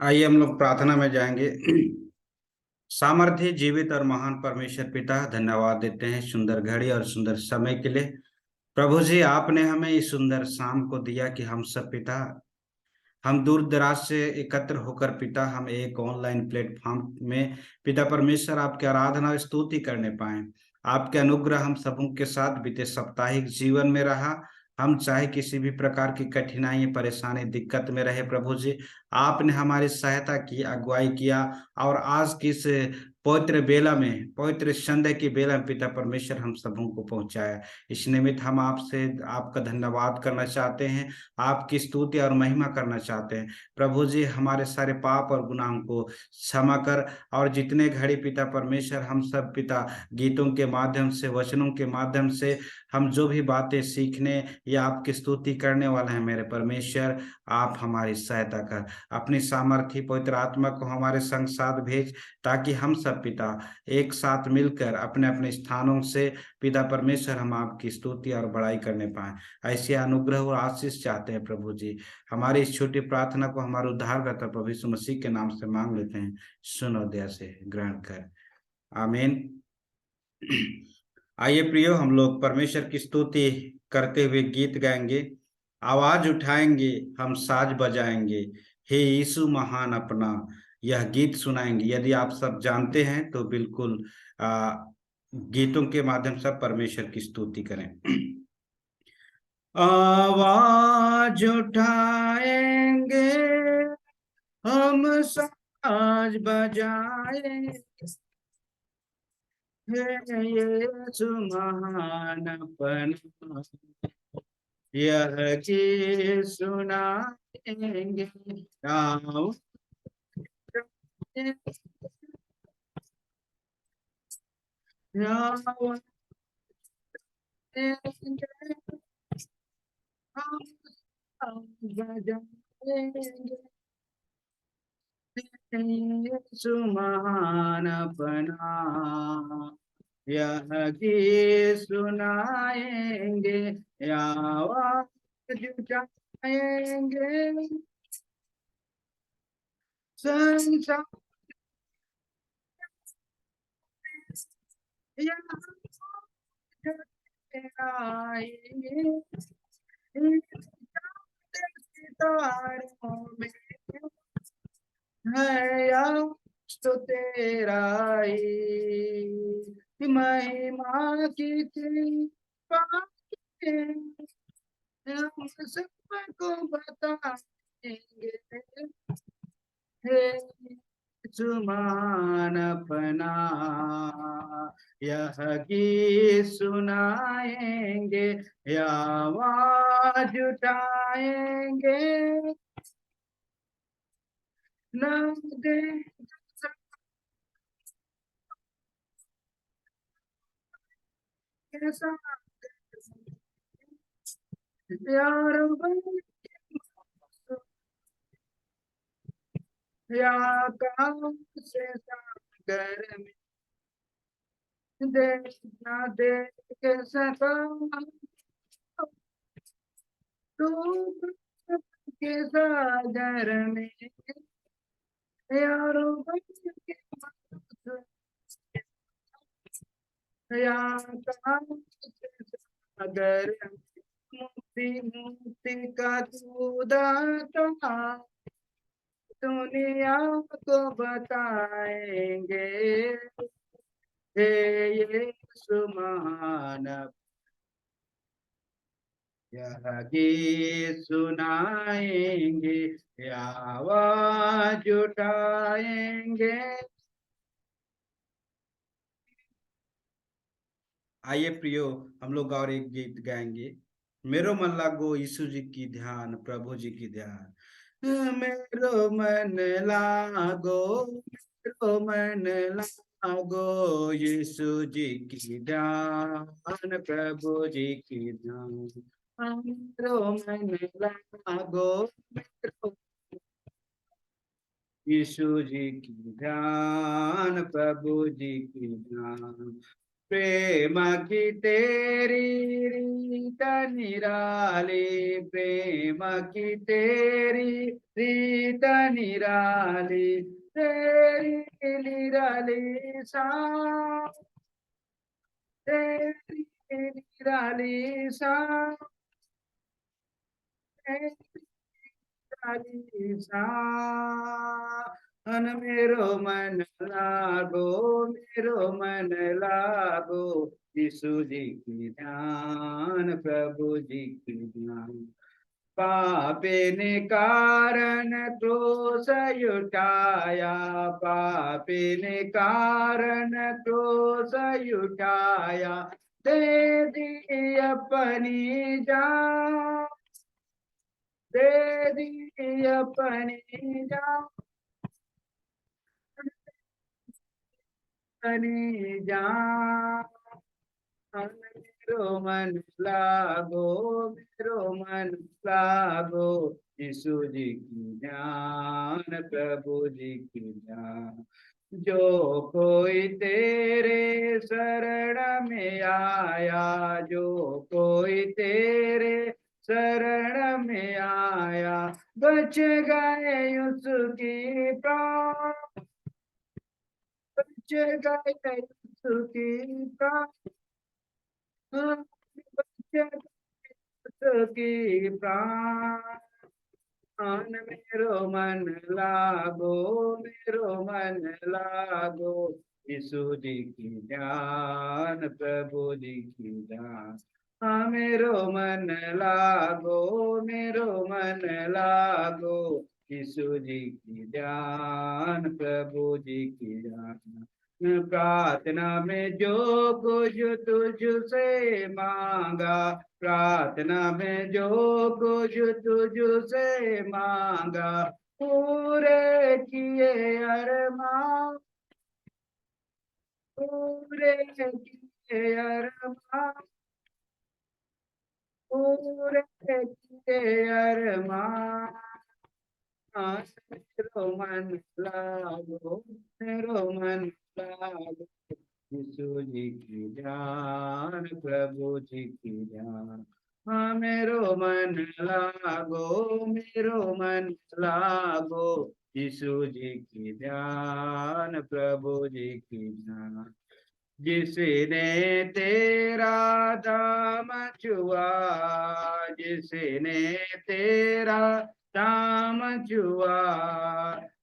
आइए हम लोग प्रार्थना में जाएंगे। सामर्थ्य जीवित और महान परमेश्वर पिता, धन्यवाद देते हैं सुंदर घड़ी और सुंदर समय के लिए। प्रभु जी, आपने हमें इस सुंदर शाम को दिया कि हम सब पिता, हम दूर दराज से एकत्र होकर पिता, हम एक ऑनलाइन प्लेटफॉर्म में पिता परमेश्वर आपकी आराधना और स्तुति करने पाए। आपके अनुग्रह हम सबों के साथ बीते साप्ताहिक जीवन में रहा। हम चाहे किसी भी प्रकार की कठिनाई, परेशानी, दिक्कत में रहे, प्रभु जी आपने हमारी सहायता की, अगुवाई किया। और आज की इस पवित्र बेला में, पवित्र संध्या की बेला में पिता परमेश्वर हम सबों को पहुंचाया। इस निमित्त हम आपसे आपका धन्यवाद करना चाहते हैं, आपकी स्तुति और महिमा करना चाहते हैं। प्रभु जी, हमारे सारे पाप और गुनाहों को क्षमा कर। और जितने घड़ी पिता परमेश्वर हम सब पिता गीतों के माध्यम से, वचनों के माध्यम से हम जो भी बातें सीखने या आपकी स्तुति करने वाले हैं, मेरे परमेश्वर आप हमारी सहायता कर। अपनी सामर्थ्य पवित्र आत्मा को हमारे संग साथ भेज, ताकि हम सब पिता एक साथ मिलकर अपने अपने स्थानों से पिता परमेश्वर हम आपकी स्तुति और बड़ाई करने पाए। ऐसे अनुग्रह और आशीष चाहते हैं प्रभु जी। हमारी इस छोटी प्रार्थना को हमारे उद्धारकर्ता प्रभु यीशु मसीह के नाम से मांग लेते हैं। सुनो, दया से ग्रहण कर। आमीन। आइए प्रियो, हम लोग परमेश्वर की स्तुति करते हुए गीत गाएंगे। आवाज उठाएंगे, हम साज बजाएंगे, हे यीशु महान अपना, यह गीत सुनाएंगे। यदि आप सब जानते हैं तो बिल्कुल गीतों के माध्यम से परमेश्वर की स्तुति करें। आवाज उठाएंगे, हम साज बजाएंगे, यीशु महान अपना, यह गीत सुनाएंगे। आओ, आओ, हम साज बजाएंगे, यीशु महान अपना, यह गीत सुनाएंगे, आवाज उठाएंगे, संसार आएंगे, सितारों में है यश तो तेरा ही, महिमा की तेरी बातें हम सबको बताएंगे, हे सुमान अपना, यह गीत सुनाएंगे, या आवाज उठाएंगे, न दे कैसा यार, या काम से सागर में देख ना देख सका, तू के सागर में यारों बन के या काम से सागर, मुक्ति मुक्ति का तू दाता, दुनिया को बताएंगे, हे यीशु महान, यह गीत सुनाएंगे, या आवाज उठाएंगे। आइए प्रियो, हम लोग और एक गीत गाएंगे। मेरो मन लागो यीशु जी की ध्यान, प्रभु जी की ध्यान। मेरो मन लागो, मेरो मन लागो यीशु जी की ध्यान, प्रभु जी की ध्यान। मेरो मन लागो, मेरो यीशु जी की ध्यान, प्रभु जी की ध्यान। प्रेम की तेरी रीत निराली, प्रेम की तेरी रीत निराली, तेरी निराली शान, तेरी निराली शान, तेरी निराली शान। मेरो मन लागो, मेरो मन लागो, यीशु जी की ध्यान, प्रभु जी की ध्यान। पापे ने कारण क्रोध उठाया, पापे ने कारण क्रोध उठाया, दे दी अपनी जान, दे दी अपनी जान, अपनी जान। मेरो मन लागो, मेरो मन लागो, यीशु जी की ध्यान, प्रभु जी की ध्यान। जो कोई तेरे शरण में आया, जो कोई तेरे शरण में आया, बच गए उसकी प्राण, बच गए उसकी प्राण, की प्राण। मेरो मन लागो, मेरो मन लागो, यीशु जी की ध्यान, प्रभु जी की ध्यान। हाँ मेरो मन लागो, मेरो मन लागो, यीशु जी की ध्यान, प्रभु जी की ध्यान। प्रार्थना में जो कुछ तुझसे मांगा, प्रार्थना में जो कुछ तुझसे मांगा, पूरे किए अरमान, पूरे किए अरमान, पूरे किए अरमान। मेरो मन लागो, मेरो मन लागो, यीशु जी की ध्यान, प्रभु जी की ध्यान। हाँ मेरो मन लागो, मेरो मन लागो, यीशु जी की ध्यान, प्रभु जी की ध्यान। जिसने तेरा दाम छुआ, जिसने तेरा दाम छुआ,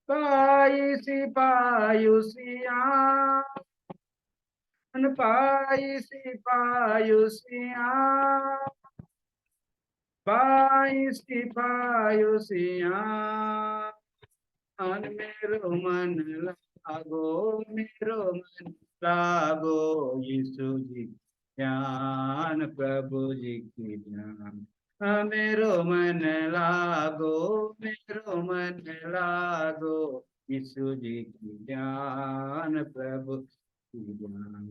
पाई सिपायुसिया, पाई सिपायुसिया, पाई सिपायुसिया। मेरो मन लागो, मेरो मन लागो, यीशु जी ध्यान, प्रभु जी की ध्यान। मेरो मन लागो, मेरो मन लागो, यीशु जी की ध्यान, प्रभु की ध्यान।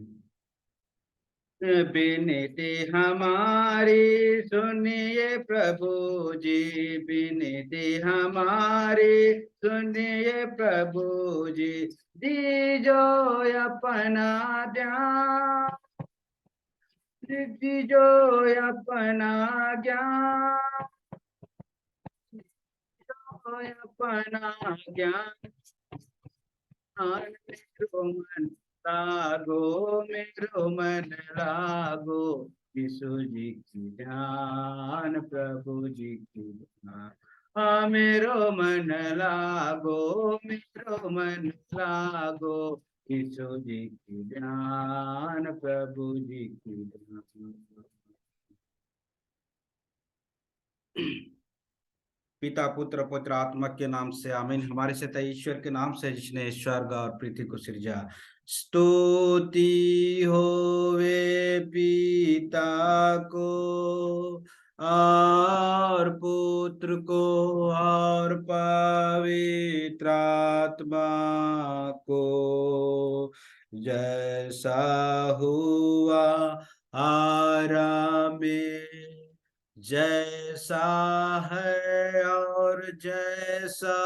विनती हमारी सुनिए प्रभु जी, विनती हमारी सुनिए प्रभु जी, दीजो अपना ध्यान, दीजो अपना ज्ञान, अपना ज्ञान। मेरो मन लागो, मेरो मन लागो, यीशु जी की ध्यान, प्रभु जी की ध्यान। हाँ मेरो मन लागो, मेरो मन लागो, यीशु जी की ध्यान, प्रभु जी की ध्यान। पिता पुत्र पुत्र आत्मा के नाम से आमीन। हमारे से ईश्वर के नाम से जिसने स्वर्ग और पृथ्वी को सृजा। स्तुति होवे पिता को और पुत्र को और पवित्र आत्मा को, जैसा हुआ आरंभ में, जैसा है और जैसा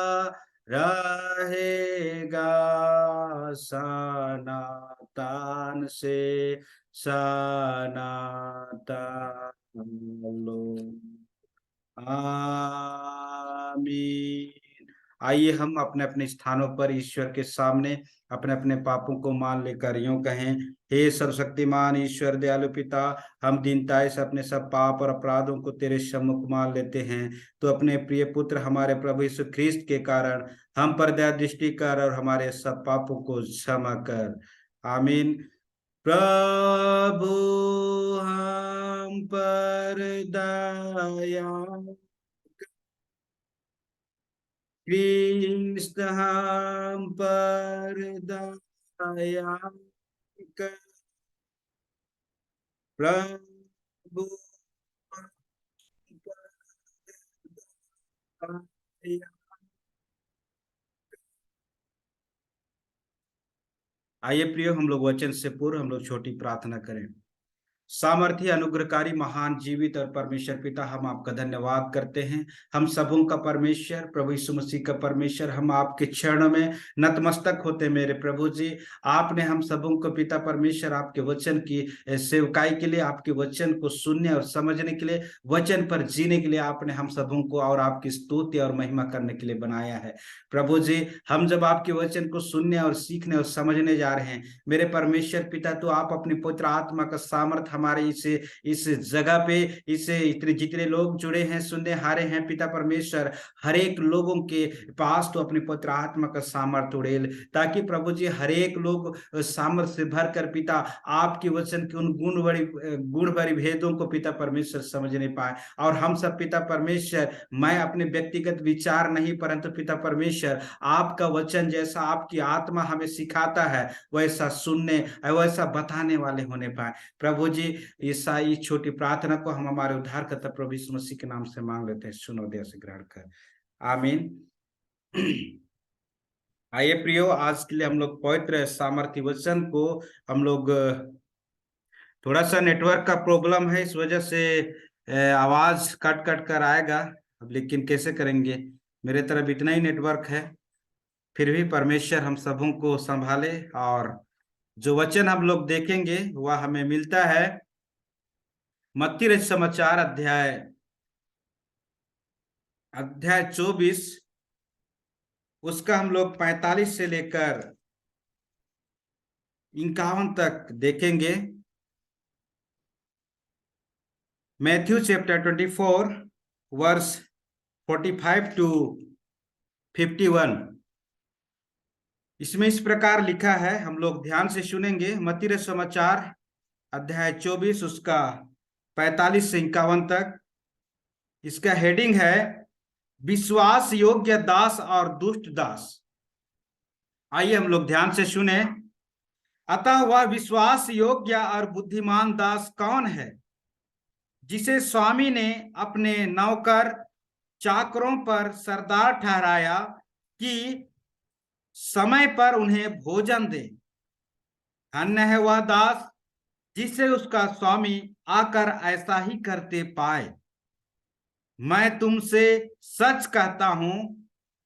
रहेगा, सनातन से सनातन आमीन। आइए हम अपने अपने स्थानों पर ईश्वर के सामने अपने अपने पापों को मान लेकर यूं कहें, हे सर्वशक्तिमान ईश्वर दयालु पिता, हम दीनताई से अपने सब पाप और अपराधों को तेरे सम्मुख मान लेते हैं। तो अपने प्रिय पुत्र हमारे प्रभु यीशु ख्रीस्त के कारण हम पर दया दृष्टि कर और हमारे सब पापों को क्षमा कर। आमीन। प्रभु हम पर दया, कृष्ण हम पर दया कर। प्रभु हम पर दया। आइए प्रियो, हम लोग वचन से पूर्व हम लोग छोटी प्रार्थना करें। सामर्थी अनुग्रहकारी महान जीवित और परमेश्वर पिता, हम आपका धन्यवाद करते हैं। हम सबों का परमेश्वर प्रभु यीशु मसीह का परमेश्वर, हम आपके चरणों में नतमस्तक होते हैं मेरे प्रभु जी। आपने हम सबों को पिता परमेश्वर आपके वचन की सेवकाई के लिए, आपके वचन को सुनने और समझने के लिए, वचन पर जीने के लिए आपने हम सबों को और आपकी स्तुति और महिमा करने के लिए बनाया है प्रभु जी। हम जब आपके वचन को सुनने और सीखने और समझने जा रहे हैं मेरे परमेश्वर पिता, तो आप अपने पुत्र आत्मा का सामर्थ हमारे इस जगह पे, इसे इतने जितने लोग जुड़े हैं सुनने हारे हैं पिता परमेश्वर, हर एक लोगों के पास तो अपने पुत्र आत्मा का सामर्थ उड़ेल, ताकि प्रभु जी हर एक लोग सामर्थ से भर कर पिता आपके वचन के उन गुण भरी भेदों को पिता परमेश्वर समझने पाए। और हम सब पिता परमेश्वर, मैं अपने व्यक्तिगत विचार नहीं परंतु पिता परमेश्वर आपका वचन जैसा आपकी आत्मा हमें सिखाता है वैसा सुनने और वैसा बताने वाले होने पाए प्रभु जी। ईसाई छोटी प्रार्थना को हम हमारे उद्धारकर्ता प्रभु यीशु मसीह के नाम से मांग लेते हैं, सुनो दया से ग्रहण कर। आमीन। आइए प्रियो, आज के लिए हम लोग पवित्र सामर्थ्य वचन को हम लोग, थोड़ा सा नेटवर्क का प्रॉब्लम है इस वजह से आवाज कट कट कर आएगा। अब लेकिन कैसे करेंगे, मेरे तरफ इतना ही नेटवर्क है, फिर भी परमेश्वर हम सबों को संभाले। और जो वचन हम लोग देखेंगे वह हमें मिलता है मत्ती रचित समाचार अध्याय 24, उसका हम लोग 45 से लेकर 51 तक देखेंगे। Matthew chapter 24 verse 45 to 51। इसमें इस प्रकार लिखा है, हम लोग ध्यान से सुनेंगे। मत्ती रचित समाचार अध्याय 24 उसका 45 से 51 तक। इसका हेडिंग है विश्वास योग्य दास और दुष्ट दास। आइए हम लोग ध्यान से सुने। अतः वह विश्वास योग्य और बुद्धिमान दास कौन है जिसे स्वामी ने अपने नौकर चाकरों पर सरदार ठहराया कि समय पर उन्हें भोजन दे। धन्य है वह दास जिसे उसका स्वामी आकर ऐसा ही करते पाए। मैं तुमसे सच कहता हूं,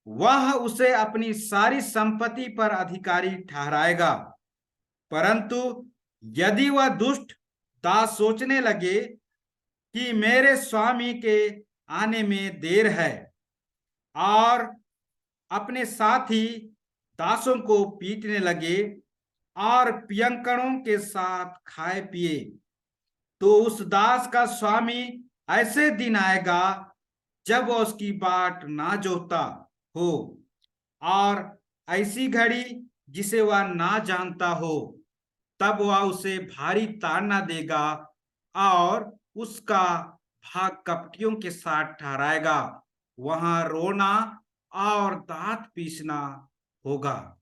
वह उसे अपनी सारी संपत्ति पर अधिकारी ठहराएगा। परंतु यदि वह दुष्ट दास सोचने लगे कि मेरे स्वामी के आने में देर है, और अपने साथी दासों को पीटने लगे और पियंकड़ों के साथ खाए पिए, तो उस दास का स्वामी ऐसे दिन आएगा जब वह उसकी बाट ना जोता हो, और ऐसी घड़ी जिसे वह ना जानता हो, तब वह उसे भारी ताड़ना देगा और उसका भाग कपटियों के साथ ठहराएगा। वहां रोना और दांत पीसना होगा।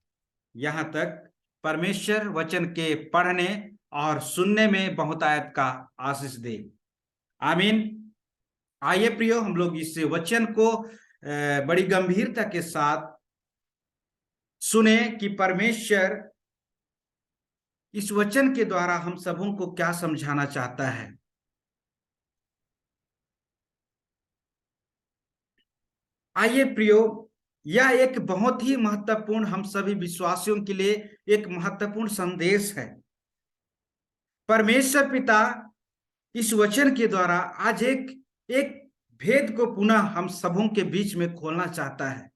यहां तक परमेश्वर वचन के पढ़ने और सुनने में बहुतायत का आशीष दे। आमीन। आइए प्रियो, हम लोग इस वचन को बड़ी गंभीरता के साथ सुने कि परमेश्वर इस वचन के द्वारा हम सबों को क्या समझाना चाहता है। आइए प्रियो, यह एक बहुत ही महत्वपूर्ण, हम सभी विश्वासियों के लिए एक महत्वपूर्ण संदेश है। परमेश्वर पिता इस वचन के द्वारा आज एक एक भेद को पुनः हम सबों के बीच में खोलना चाहता है।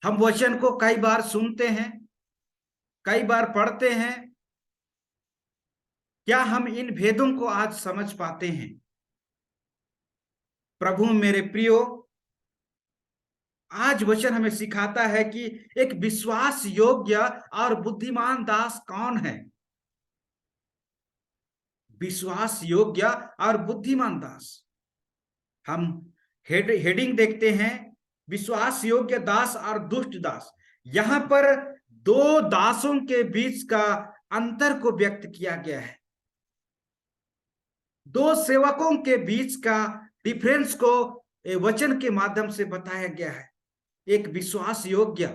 हम वचन को कई बार सुनते हैं, कई बार पढ़ते हैं, क्या हम इन भेदों को आज समझ पाते हैं? प्रभु मेरे प्रियो, आज वचन हमें सिखाता है कि एक विश्वास योग्य और बुद्धिमान दास कौन है। विश्वास योग्य और बुद्धिमान दास। हम हेडिंग देखते हैं, विश्वास योग्य दास और दुष्ट दास। यहां पर दो दासों के बीच का अंतर को व्यक्त किया गया है, दो सेवकों के बीच का डिफरेंस को वचन के माध्यम से बताया गया है। एक विश्वास योग्य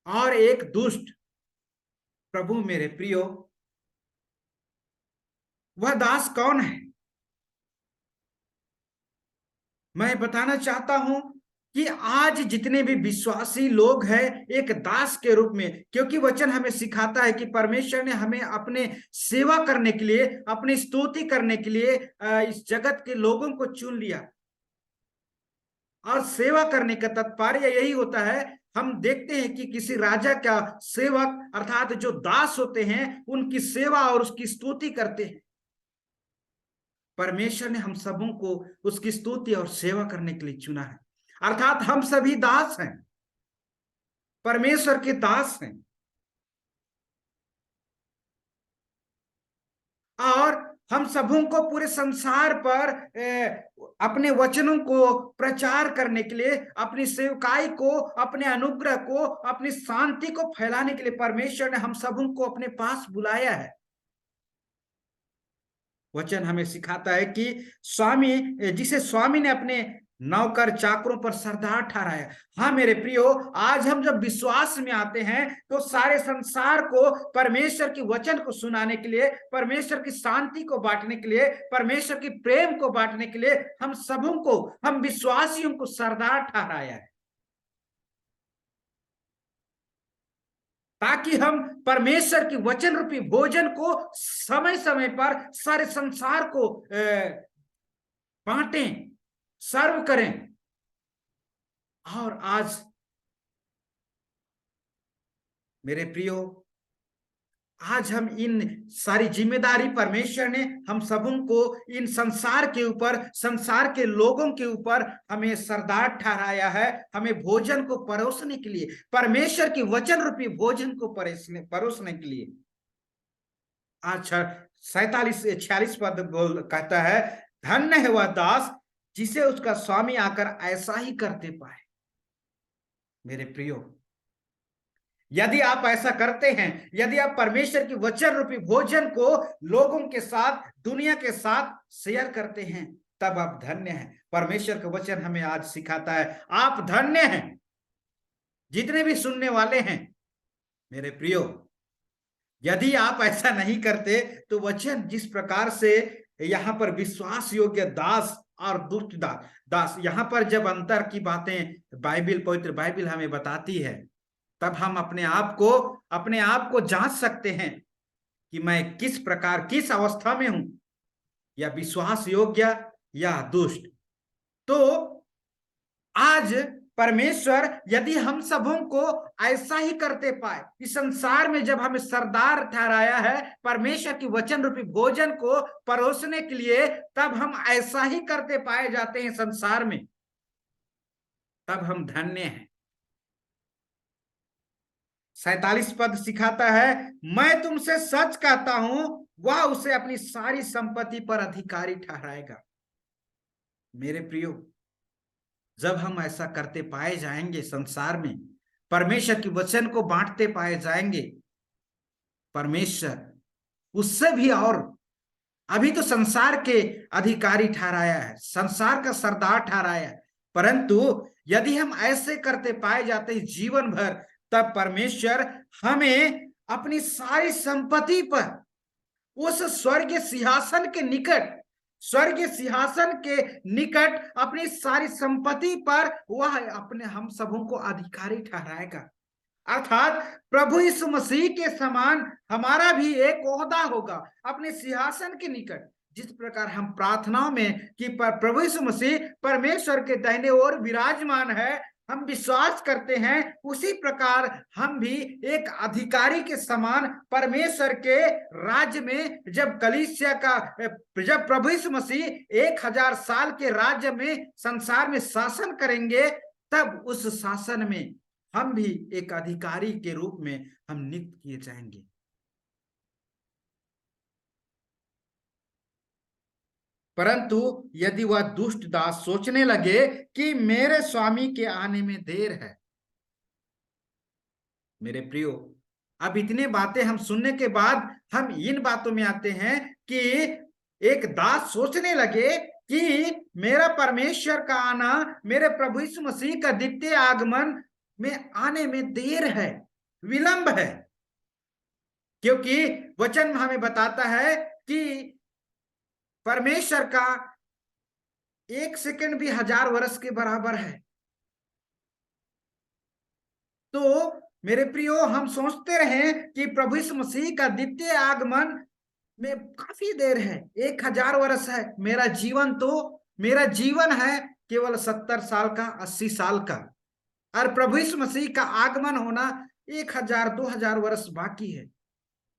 और एक दुष्ट। प्रभु मेरे प्रियो, वह दास कौन है? मैं बताना चाहता हूं कि आज जितने भी विश्वासी लोग हैं एक दास के रूप में, क्योंकि वचन हमें सिखाता है कि परमेश्वर ने हमें अपने सेवा करने के लिए, अपनी स्तुति करने के लिए इस जगत के लोगों को चुन लिया। और सेवा करने का तात्पर्य यही होता है। हम देखते हैं कि किसी राजा का सेवक अर्थात जो दास होते हैं उनकी सेवा और उसकी स्तुति करते हैं। परमेश्वर ने हम सबों को उसकी स्तुति और सेवा करने के लिए चुना है, अर्थात हम सभी दास हैं, परमेश्वर के दास हैं। और हम सबों को पूरे संसार पर अपने वचनों को प्रचार करने के लिए, अपनी सेवकाई को, अपने अनुग्रह को, अपनी शांति को फैलाने के लिए परमेश्वर ने हम सबों को अपने पास बुलाया है। वचन हमें सिखाता है कि स्वामी, जिसे स्वामी ने अपने नौकर चाकरों पर सरदार ठहराया। हाँ मेरे प्रियो, आज हम जब विश्वास में आते हैं तो सारे संसार को परमेश्वर की वचन को सुनाने के लिए, परमेश्वर की शांति को बांटने के लिए, परमेश्वर की प्रेम को बांटने के लिए हम सबों को, हम विश्वासियों को सरदार ठहराया है, ताकि हम परमेश्वर की वचन रूपी भोजन को समय समय पर सारे संसार को बांटें, सर्व करें। और आज मेरे प्रियो, आज हम इन सारी जिम्मेदारी परमेश्वर ने हम सबों को इन संसार के ऊपर, संसार के लोगों के ऊपर हमें सरदार ठहराया है, हमें भोजन को परोसने के लिए, परमेश्वर की वचन रूपी भोजन को परोसने के लिए। आज 47-46 पद कहता है, धन्य है वह दास जिसे उसका स्वामी आकर ऐसा ही करते पाए। मेरे प्रियो, यदि आप ऐसा करते हैं, यदि आप परमेश्वर की वचन रूपी भोजन को लोगों के साथ, दुनिया के साथ शेयर करते हैं, तब आप धन्य हैं। परमेश्वर का वचन हमें आज सिखाता है, आप धन्य हैं। जितने भी सुनने वाले हैं मेरे प्रियो, यदि आप ऐसा नहीं करते तो वचन जिस प्रकार से यहां पर विश्वास योग्य दास और दुष्ट दास, यहां पर जब अंतर की बातें बाइबिल, पवित्र बाइबिल हमें बताती है, तब हम अपने आप को जांच सकते हैं कि मैं किस प्रकार, किस अवस्था में हूं, या विश्वास योग्य या दुष्ट। तो आज परमेश्वर यदि हम सबों को ऐसा ही करते पाए, इस संसार में जब हमें सरदार ठहराया है परमेश्वर की वचन रूपी भोजन को परोसने के लिए, तब हम ऐसा ही करते पाए जाते हैं संसार में, तब हम धन्य हैं। 47 पद सिखाता है, मैं तुमसे सच कहता हूं वह उसे अपनी सारी संपत्ति पर अधिकारी ठहराएगा। मेरे प्रियो, जब हम ऐसा करते पाए जाएंगे संसार में, परमेश्वर की वचन को बांटते पाए जाएंगे, परमेश्वर उससे भी और, अभी तो संसार के अधिकारी ठहराया है, संसार का सरदार ठहराया है, परंतु यदि हम ऐसे करते पाए जाते हैं जीवन भर, तब परमेश्वर हमें अपनी सारी संपत्ति पर, उस स्वर्गीय सिंहासन के निकट, स्वर्गीय सिंहासन के निकट अपनी सारी संपत्ति पर वह अपने हम सबों को अधिकारी ठहराएगा। अर्थात प्रभु यीशु मसीह के समान हमारा भी एक ओहदा होगा अपने सिंहासन के निकट। जिस प्रकार हम प्रार्थनाओं में कि प्रभु यीशु मसीह परमेश्वर के दाहिने ओर विराजमान है, हम विश्वास करते हैं, उसी प्रकार हम भी एक अधिकारी के समान परमेश्वर के राज्य में, जब कलीसिया का, जब प्रभु यीशु मसीह 1000 साल के राज्य में संसार में शासन करेंगे, तब उस शासन में हम भी एक अधिकारी के रूप में हम नियुक्त किए जाएंगे। परंतु यदि वह दुष्ट दास सोचने लगे कि मेरे स्वामी के आने में देर है। मेरे प्रियो, अब इतनी बातें हम सुनने के बाद हम इन बातों में आते हैं कि एक दास सोचने लगे कि मेरा परमेश्वर का आना, मेरे प्रभु यीशु मसीह का द्वितीय आगमन में आने में देर है, विलंब है। क्योंकि वचन हमें बताता है कि परमेश्वर का 1 सेकंड भी 1000 वर्ष के बराबर है। तो मेरे प्रियो, हम सोचते रहे कि प्रभु यीशु मसीह का द्वितीय आगमन में काफी देर है, 1000 वर्ष है। मेरा जीवन है केवल 70 साल का, 80 साल का, और प्रभु यीशु मसीह का आगमन होना 1000-2000 वर्ष बाकी है।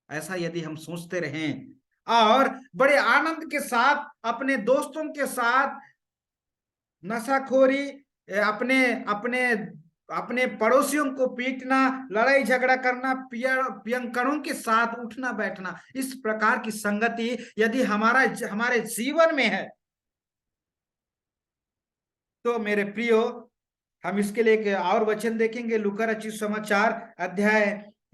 ऐसा यदि हम सोचते रहें और बड़े आनंद के साथ अपने दोस्तों के साथ नशाखोरी, अपने अपने अपने पड़ोसियों को पीटना, लड़ाई झगड़ा करना, पियंकड़ों के साथ उठना बैठना, इस प्रकार की संगति यदि हमारे जीवन में है, तो मेरे प्रियो, हम इसके लिए एक और वचन देखेंगे। लूका रचित समाचार अध्याय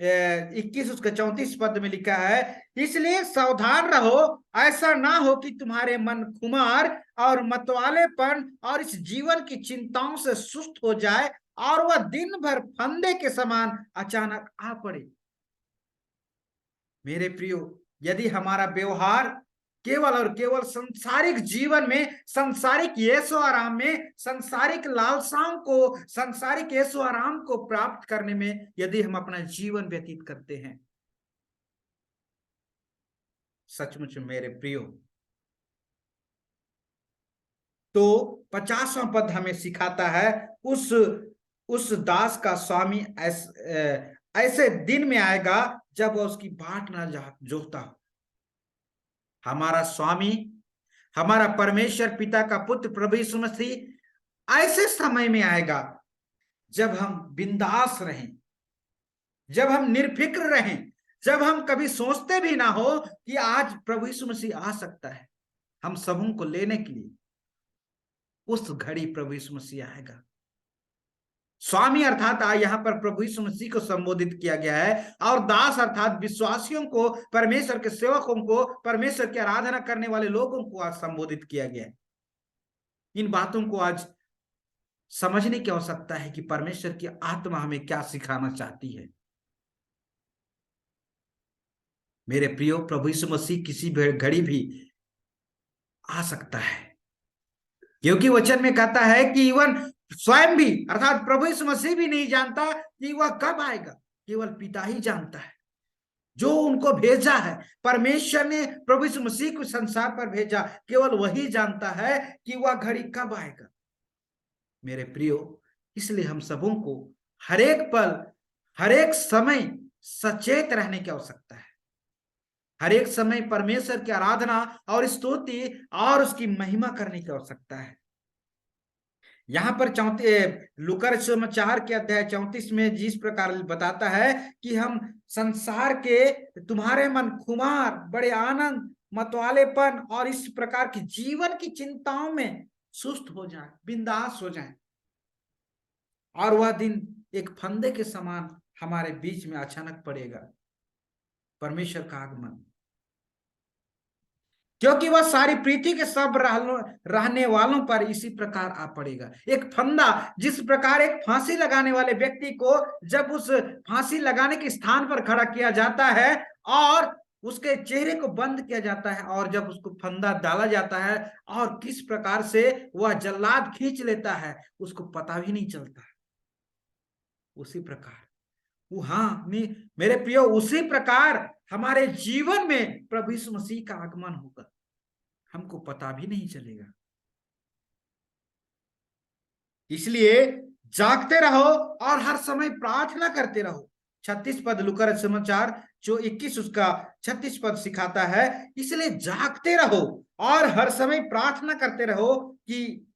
21 उसका 34 पद में लिखा है, इसलिए सावधान रहो, ऐसा ना हो कि तुम्हारे मन खुमार और मतवालेपन और इस जीवन की चिंताओं से सुस्त हो जाए और वह दिन भर फंदे के समान अचानक आ पड़े। मेरे प्रियो, यदि हमारा व्यवहार केवल और केवल सांसारिक जीवन में, सांसारिक ऐशो आराम में, सांसारिक लालसाओं को, सांसारिक ऐशो आराम को प्राप्त करने में यदि हम अपना जीवन व्यतीत करते हैं, सचमुच मेरे प्रियो, तो 50वां पद हमें सिखाता है, उस दास का स्वामी ऐसे दिन में आएगा जब वह उसकी बाट ना जोहता हो। हमारा स्वामी, हमारा परमेश्वर पिता का पुत्र प्रभु यीशु मसीह ऐसे समय में आएगा जब हम बिंदास रहें, जब हम निर्फिक्र रहें, जब हम कभी सोचते भी ना हो कि आज प्रभु यीशु मसीह आ सकता है हम सबों को लेने के लिए। उस घड़ी प्रभु यीशु मसीह आएगा। स्वामी अर्थात यहाँ पर प्रभु यीशु मसीह को संबोधित किया गया है, और दास अर्थात विश्वासियों को, परमेश्वर के सेवकों को, परमेश्वर की आराधना करने वाले लोगों को आज संबोधित किया गया है। इन बातों को आज समझने की आवश्यकता है कि परमेश्वर की आत्मा हमें क्या सिखाना चाहती है। मेरे प्रियो, प्रभु यीशु मसीह किसी घड़ी भी आ सकता है, क्योंकि वचन में कहता है कि इवन स्वयं भी अर्थात प्रभु यीशु मसीह भी नहीं जानता कि वह कब आएगा, केवल पिता ही जानता है जो उनको भेजा है। परमेश्वर ने प्रभु यीशु मसीह को संसार पर भेजा, केवल वही जानता है कि वह घड़ी कब आएगा। मेरे प्रियो, इसलिए हम सबों को हर एक पल, हर एक समय सचेत रहने की आवश्यकता है। हर एक समय परमेश्वर की आराधना और स्तुति और उसकी महिमा करने की आवश्यकता है। यहाँ पर लूका समाचार के अध्याय 34 में जिस प्रकार बताता है कि हम संसार के, तुम्हारे मन खुमार, बड़े आनंद, मतवालेपन और इस प्रकार की जीवन की चिंताओं में सुस्त हो जाए, बिंदास हो जाए, और वह दिन एक फंदे के समान हमारे बीच में अचानक पड़ेगा, परमेश्वर का आगमन। क्योंकि वह सारी पृथ्वी के सब रहने वालों पर इसी प्रकार आ पड़ेगा। एक फंदा, जिस प्रकार एक फांसी लगाने वाले व्यक्ति को जब उस फांसी लगाने के स्थान पर खड़ा किया जाता है और उसके चेहरे को बंद किया जाता है, और जब उसको फंदा डाला जाता है और किस प्रकार से वह जल्लाद खींच लेता है, उसको पता भी नहीं चलता है। उसी प्रकार वो हाँ, मेरे प्रियो, उसी प्रकार हमारे जीवन में प्रभु यीशु मसीह का आगमन होगा, हमको पता भी नहीं चलेगा। इसलिए जागते रहो और हर समय प्रार्थना करते रहो। 36 पद लूका समाचार जो 21 उसका 36 पद सिखाता है, इसलिए जागते रहो और हर समय प्रार्थना करते रहो कि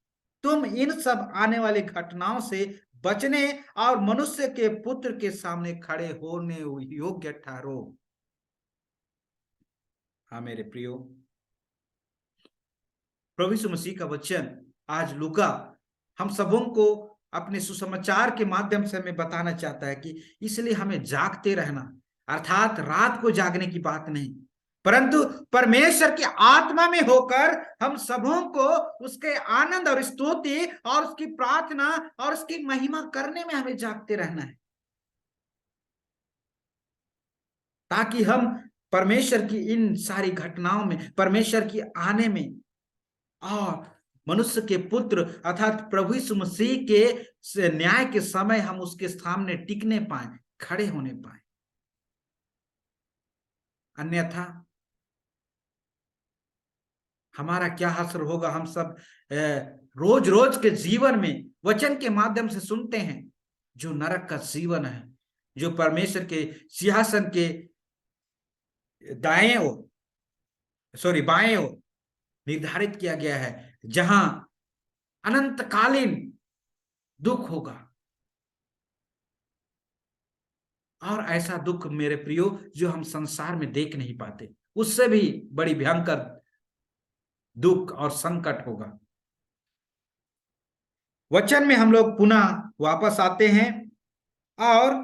तुम इन सब आने वाली घटनाओं से बचने और मनुष्य के पुत्र के सामने खड़े होने योग्य ठहरो। हाँ मेरे प्रियो, प्रभु यीशु मसीह का वचन आज लूका हम सबों को अपने सुसमाचार के माध्यम से हमें बताना चाहता है कि इसलिए हमें जागते रहना, अर्थात रात को जागने की बात नहीं, परंतु परमेश्वर की आत्मा में होकर हम सबों को उसके आनंद और स्तुति और उसकी प्रार्थना और उसकी महिमा करने में हमें जागते रहना है, ताकि हम परमेश्वर की इन सारी घटनाओं में, परमेश्वर की आने में और मनुष्य के पुत्र अर्थात प्रभु यीशु मसीह के न्याय के समय हम उसके सामने टिकने पाए, खड़े होने पाए। अन्यथा हमारा क्या हासिल होगा। हम सब रोज रोज के जीवन में वचन के माध्यम से सुनते हैं जो नरक का जीवन है, जो परमेश्वर के सिंहासन के दाएं ओर बाएं ओर निर्धारित किया गया है, जहां अनंतकालीन दुख होगा। और ऐसा दुख मेरे प्रियो जो हम संसार में देख नहीं पाते, उससे भी बड़ी भयंकर दुख और संकट होगा। वचन में हम लोग पुनः वापस आते हैं और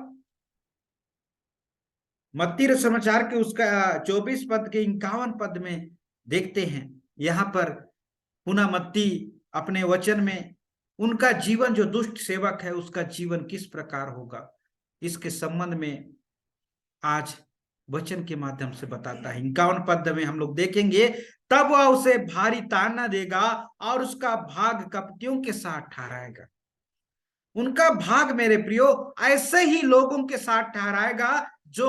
मत्ती समाचार के उसका 24 पद के 51 पद में देखते हैं। यहां पर पुनः मत्ती अपने वचन में उनका जीवन, जो दुष्ट सेवक है उसका जीवन किस प्रकार होगा, इसके संबंध में आज वचन के माध्यम से बताता है। 51 पद में हम लोग देखेंगे, तब वह उसे भारी ताना देगा और उसका भाग कपटियों के साथ ठहराएगा। उनका भाग मेरे प्रियो ऐसे ही लोगों के साथ ठहराएगा जो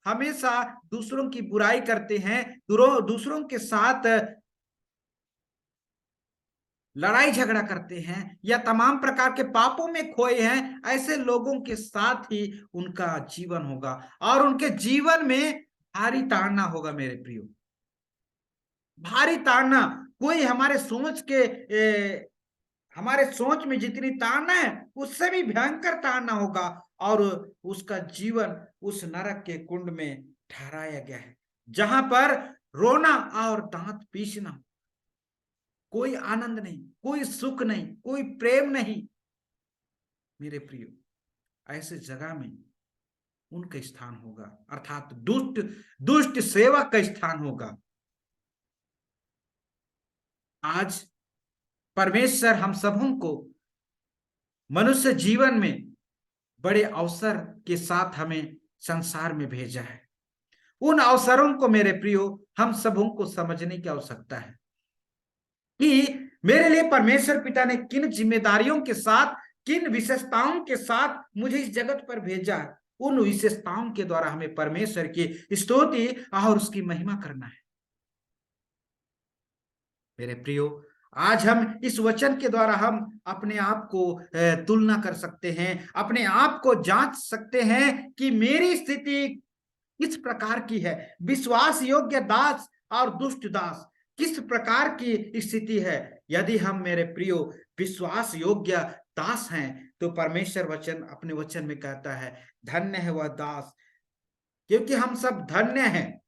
हमेशा दूसरों की बुराई करते हैं, दूसरों के साथ लड़ाई झगड़ा करते हैं या तमाम प्रकार के पापों में खोए हैं। ऐसे लोगों के साथ ही उनका जीवन होगा और उनके जीवन में भारी ताड़ना होगा मेरे प्रियो, भारी ताड़ना। कोई हमारे सोच में जितनी ताड़ना है उससे भी भयंकर ताड़ना होगा और उसका जीवन उस नरक के कुंड में ठहराया गया है, जहां पर रोना और दांत पीसना, कोई आनंद नहीं, कोई सुख नहीं, कोई प्रेम नहीं। मेरे प्रियो, ऐसे जगह में उनका स्थान होगा, अर्थात दुष्ट दुष्ट सेवक का स्थान होगा। आज परमेश्वर हम सबों को मनुष्य जीवन में बड़े अवसर के साथ हमें संसार में भेजा है। उन अवसरों को मेरे प्रियो हम सबों को समझने की आवश्यकता है कि मेरे लिए परमेश्वर पिता ने किन जिम्मेदारियों के साथ, किन विशेषताओं के साथ मुझे इस जगत पर भेजा है। उन विशेषताओं के द्वारा हमें परमेश्वर की स्तुति और उसकी महिमा करना है। मेरे प्रियो, आज हम इस वचन के द्वारा हम अपने आप को तुलना कर सकते हैं, अपने आप को जांच सकते हैं कि मेरी स्थिति किस प्रकार की है। विश्वास योग्य दास और दुष्ट दास किस प्रकार की स्थिति है। यदि हम मेरे प्रियो विश्वास योग्य दास हैं तो परमेश्वर वचन अपने वचन में कहता है, धन्य है वह दास, क्योंकि हम सब धन्य हैं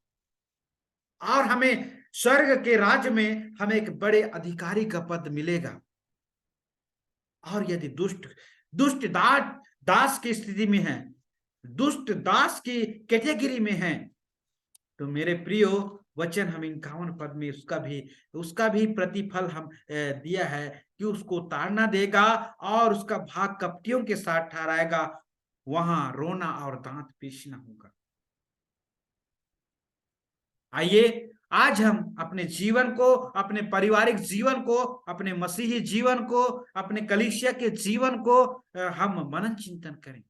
और हमें स्वर्ग के राज्य में हमें एक बड़े अधिकारी का पद मिलेगा। और यदि दुष्ट दास की स्थिति में है, दुष्ट दास की कैटेगरी में है, तो मेरे प्रियो वचन हम 51 पद में उसका भी प्रतिफल हम दिया है कि उसको ताड़ना देगा और उसका भाग कपटियों के साथ ठहराएगा, वहां रोना और दांत पीसना होगा। आइए आज हम अपने जीवन को, अपने पारिवारिक जीवन को, अपने मसीही जीवन को, अपने कलीसिया के जीवन को हम मनन चिंतन करें।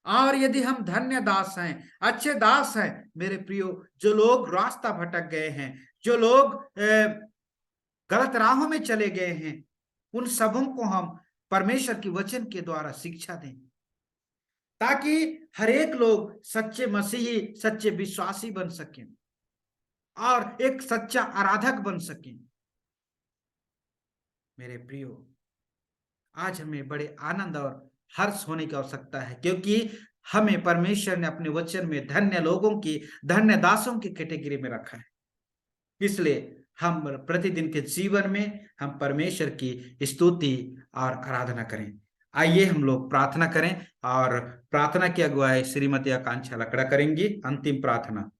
और यदि हम धन्य दास हैं, अच्छे दास हैं, मेरे प्रियो, जो लोग रास्ता भटक गए हैं, जो लोग गलत राहों में चले गए हैं, उन सबों को हम परमेश्वर की वचन के द्वारा शिक्षा दें, ताकि हर एक लोग सच्चे मसीही, सच्चे विश्वासी बन सकें और एक सच्चा आराधक बन सकें। मेरे प्रियो, आज हमें बड़े आनंद और हर्ष होने की आवश्यकता है, क्योंकि हमें परमेश्वर ने अपने वचन में धन्य लोगों की, धन्य दासों की कैटेगरी में रखा है। इसलिए हम प्रतिदिन के जीवन में हम परमेश्वर की स्तुति और आराधना करें। आइए हम लोग प्रार्थना करें, और प्रार्थना की अगुवाई श्रीमती आकांक्षा लकड़ा करेंगी। अंतिम प्रार्थना।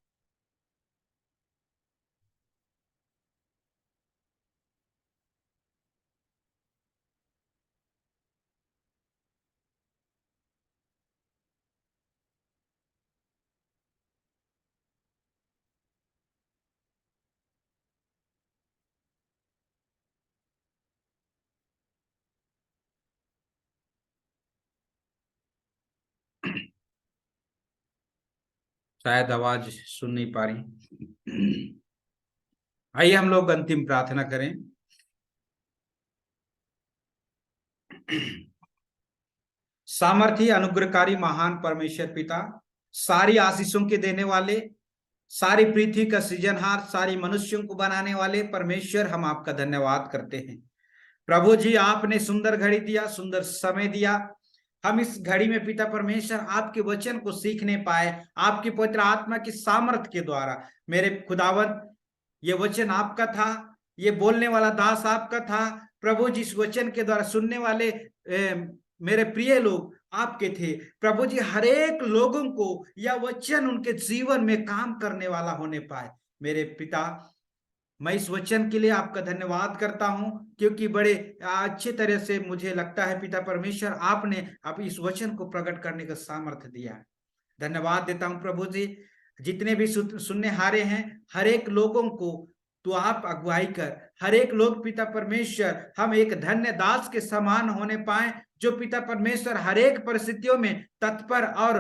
शायद आवाज सुन नहीं पा रही। आइए हम लोग अंतिम प्रार्थना करें। सामर्थी, अनुग्रहकारी, महान परमेश्वर पिता, सारी आशीषों के देने वाले, सारी पृथ्वी का सृजनहार, सारी मनुष्यों को बनाने वाले परमेश्वर, हम आपका धन्यवाद करते हैं। प्रभु जी, आपने सुंदर घड़ी दिया, सुंदर समय दिया। हम इस घड़ी में पिता परमेश्वर आपके वचन को सीखने पाए, आपकी पवित्र आत्मा की सामर्थ के द्वारा। मेरे खुदावन, ये वचन आपका था, ये बोलने वाला दास आपका था। प्रभु जी, इस वचन के द्वारा सुनने वाले मेरे प्रिय लोग आपके थे। प्रभु जी, हर एक लोगों को यह वचन उनके जीवन में काम करने वाला होने पाए। मेरे पिता, मैं इस वचन के लिए आपका धन्यवाद करता हूं, क्योंकि बड़े अच्छे तरह से मुझे लगता है पिता परमेश्वर, आपने अब इस वचन को प्रकट करने का सामर्थ्य दिया है। धन्यवाद देता हूं प्रभु जी। जितने भी सुनने हारे हैं, हर एक लोगों को तो आप अगुवाई कर, हर एक लोग पिता परमेश्वर, हम एक धन्य दास के समान होने पाए, जो पिता परमेश्वर हर एक परिस्थितियों में तत्पर और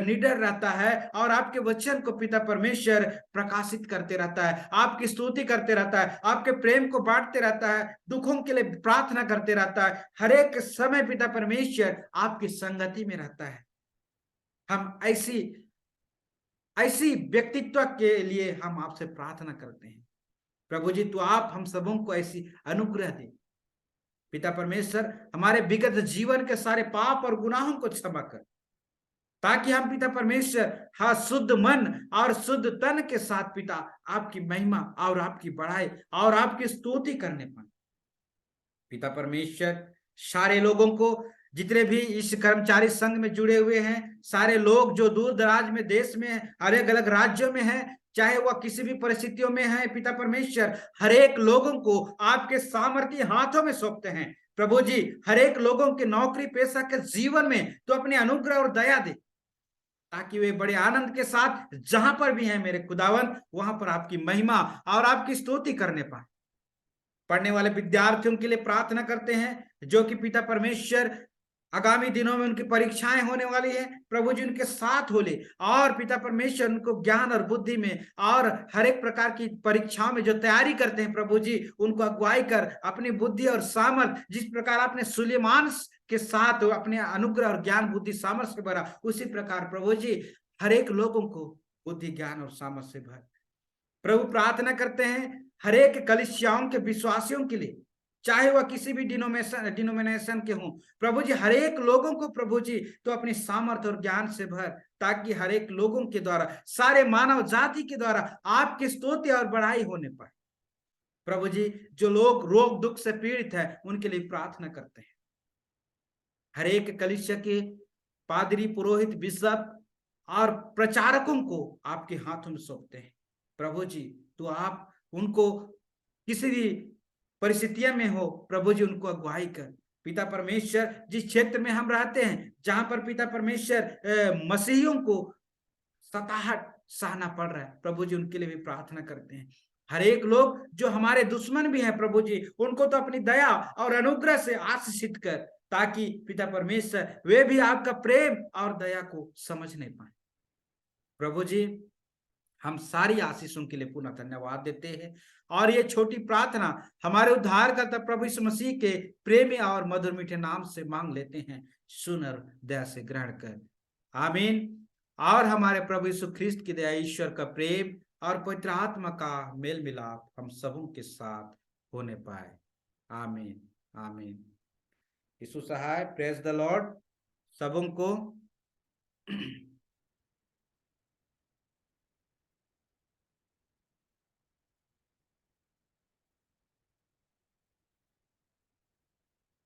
निडर रहता है, और आपके वचन को पिता परमेश्वर प्रकाशित करते रहता है, आपकी स्तुति करते रहता है, आपके प्रेम को बांटते रहता है, दुखों के लिए प्रार्थना करते रहता है। हर एक समय पिता परमेश्वर आपकी संगति में रहता है। हम ऐसी व्यक्तित्व के लिए हम आपसे प्रार्थना करते हैं। प्रभु जी, तो आप हम सबों को ऐसी अनुग्रह दे पिता परमेश्वर, हमारे विगत जीवन के सारे पाप और गुनाहों को क्षमा कर, ताकि हम पिता परमेश्वर हाँ शुद्ध मन और शुद्ध तन के साथ पिता आपकी महिमा और आपकी बढ़ाई और आपकी स्तुति करने पाए। पिता परमेश्वर, सारे लोगों को, जितने भी इस कर्मचारी संघ में जुड़े हुए हैं, सारे लोग जो दूर दराज में देश में अलग अलग राज्यों में हैं, चाहे वह किसी भी परिस्थितियों में है, पिता परमेश्वर हर एक लोगों को आपके सामर्थ्य हाथों में सौंपते हैं। प्रभु जी, हर एक लोगों के नौकरी पेशा के जीवन में तो अपने अनुग्रह और दया दे, ताकि वे बड़े आनंद के साथ जहां पर भी हैं मेरे खुदावन, वहां पर आपकी महिमा और आपकी स्तुति करने पाए। पढ़ने वाले विद्यार्थियों के लिए प्रार्थना करते हैं, जो कि पिता परमेश्वर आगामी दिनों में उनकी परीक्षाएं होने वाली है। प्रभु जी, उनके साथ हो ले, और पिता परमेश्वर उनको ज्ञान और बुद्धि में और हर एक प्रकार की परीक्षाओं में जो तैयारी करते हैं, प्रभु जी उनको अगुवाई कर, अपनी बुद्धि और सामर्थ, जिस प्रकार आपने सुलेमान के साथ अपने अनुग्रह और ज्ञान बुद्धि सामर्थ से भरा, उसी प्रकार प्रभु जी हर एक लोगों को बुद्धि ज्ञान और सामर्थ से भर। प्रभु, प्रार्थना करते हैं हर एक कलीसियाओं के विश्वासियों के लिए, चाहे वह किसी भी डिनोमिनेशन के हों। प्रभु जी, हर एक लोगों को प्रभु जी तो अपनी सामर्थ और ज्ञान से भर, ताकि हर एक लोगों के द्वारा, सारे मानव जाति के द्वारा आपकी स्तुति और बढ़ाई होने पाए। प्रभु जी, जो लोग रोग दुख से पीड़ित है, उनके लिए प्रार्थना करते हैं। हर एक कलीसिया के पादरी, पुरोहित, बिशप और प्रचारकों को आपके हाथों में सौंपते हैं। प्रभु जी, तो आप उनको किसी भी परिस्थितियों में हो, प्रभु जी उनको अगुवाई कर। पिता परमेश्वर, जिस क्षेत्र में हम रहते हैं, जहां पर पिता परमेश्वर मसीहियों को सताहट सहना पड़ रहा है, प्रभु जी उनके लिए भी प्रार्थना करते हैं। हर एक लोग जो हमारे दुश्मन भी हैं, प्रभु जी उनको तो अपनी दया और अनुग्रह से आशीषित कर, ताकि पिता परमेश्वर वे भी आपका प्रेम और दया को समझ नहीं पाए। प्रभु जी, हम सारी आशीषों के लिए पुनः धन्यवाद देते हैं और ये छोटी प्रार्थना हमारे उद्धारकर्ता प्रभु यीशु मसीह के प्रेमी और मधुर मीठे नाम से मांग लेते हैं। सुन और दया से ग्रहण कर, आमीन। और हमारे प्रभु यीशु ख्रिस्त की दया, ईश्वर का प्रेम और पवित्र आत्मा का मेल मिलाप हम सबों के साथ होने पाए। आमीन, आमीन। यीशु सहाय। प्रेज द लॉर्ड सबों को।